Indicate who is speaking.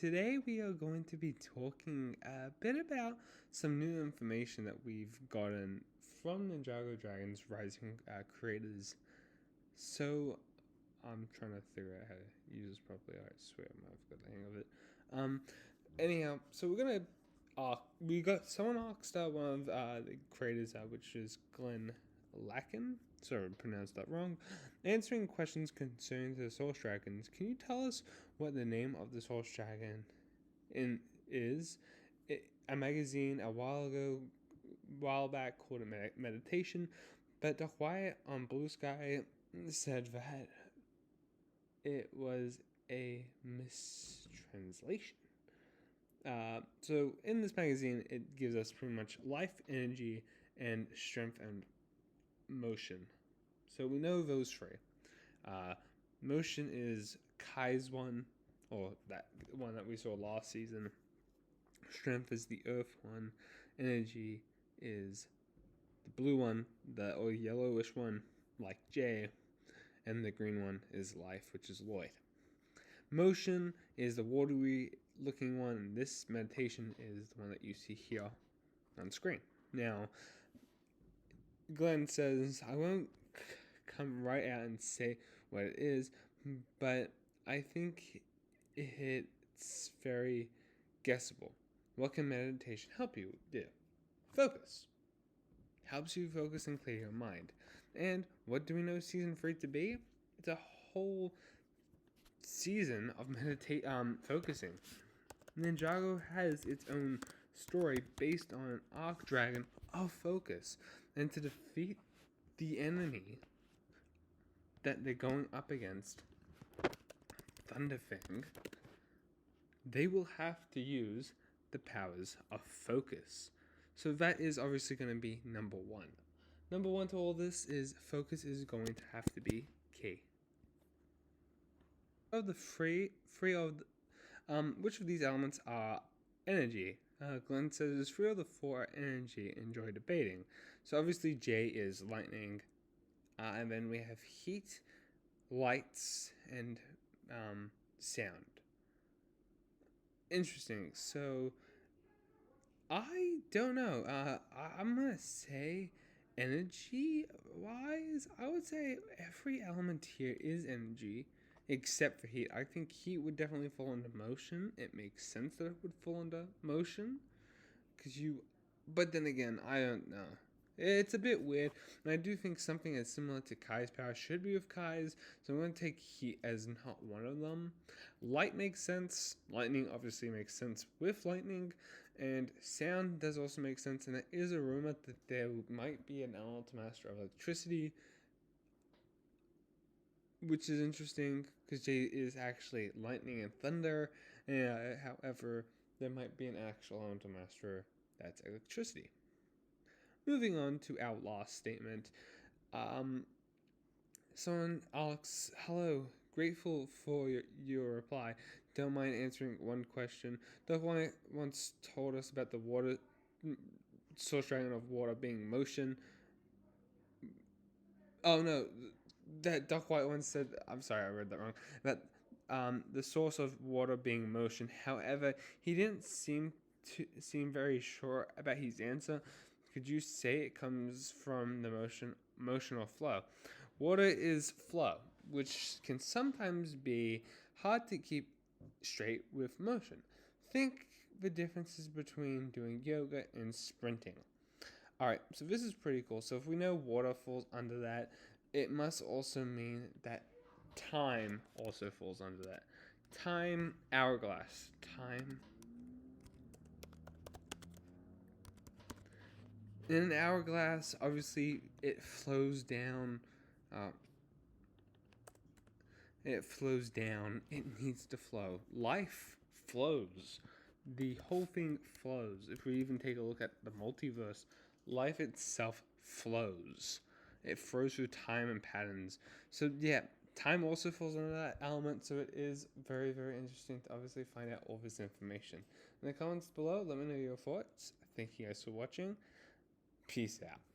Speaker 1: Today we are going to be talking a bit about some new information that we've gotten from Ninjago Dragons Rising creators. So I'm trying to figure out how to use this properly. I swear I've got the hang of it. Anyhow, so we're gonna we got someone asked one of the creators, which is Glenn Lacken. Sorry, I pronounced that wrong. Answering questions concerning the Source Dragons. Can you tell us what the name of the Source Dragon is? A magazine a while back called a meditation, but the Quiet on Blue Sky said that it was a mistranslation. So in this magazine, it gives us pretty much life, energy, and strength and motion. So we know those three. Motion is Kai's one, or that one that we saw last season. Strength is the Earth one. Energy is the blue one, or yellowish one, like Jay, and the green one is life, which is Lloyd. Motion is the watery looking one, and this meditation is the one that you see here on screen. Now, Glenn says, I won't come right out and say what it is, but I think it's very guessable. What can meditation help you do? Focus. Helps you focus and clear your mind. And what do we know season 3 to be? It's a whole season of focusing. Ninjago has its own story based on an arc dragon of focus, and to defeat the enemy that they're going up against, Thunderfang, they will have to use the powers of focus. So that is obviously going to be number one. Number one to all this is focus is going to have to be key. Of the which of these elements are energy? Glenn says 3 of the 4 are energy. Enjoy debating. So obviously J is lightning, and then we have heat, lights, and sound. Interesting. So I don't know. I'm gonna say energy wise, I would say every element here is energy except for heat. I think heat would definitely fall into motion. It makes sense that it would fall into motion but then again, I don't know. It's a bit weird, and I do think something as similar to Kai's power should be with Kai's, so I'm going to take heat as not one of them. Light makes sense. Lightning obviously makes sense with lightning, and sound does also make sense, and there is a rumor that there might be an elemental master of electricity, which is interesting because Jay is actually lightning and thunder. However, there might be an actual elemental master that's electricity. Moving on to our last statement. Someone asks, hello, grateful for your reply. Don't mind answering one question. Doug once told us about the water source dragon of water being motion. Oh no, that Doc White once said, I'm sorry, I read that wrong, that the source of water being motion. However, he didn't seem very sure about his answer. Could you say it comes from the motion or flow? Water is flow, which can sometimes be hard to keep straight with motion. Think the differences between doing yoga and sprinting. Alright, so this is pretty cool. So if we know water falls under that, it must also mean that time also falls under that. Time, hourglass. Time. In an hourglass, obviously, it flows down. It flows down. It needs to flow. Life flows. The whole thing flows. If we even take a look at the multiverse, life itself flows. It flows through time and patterns. So yeah, time also falls under that element. So it is very, very interesting to obviously find out all this information. In the comments below, let me know your thoughts. Thank you guys for watching. Peace out.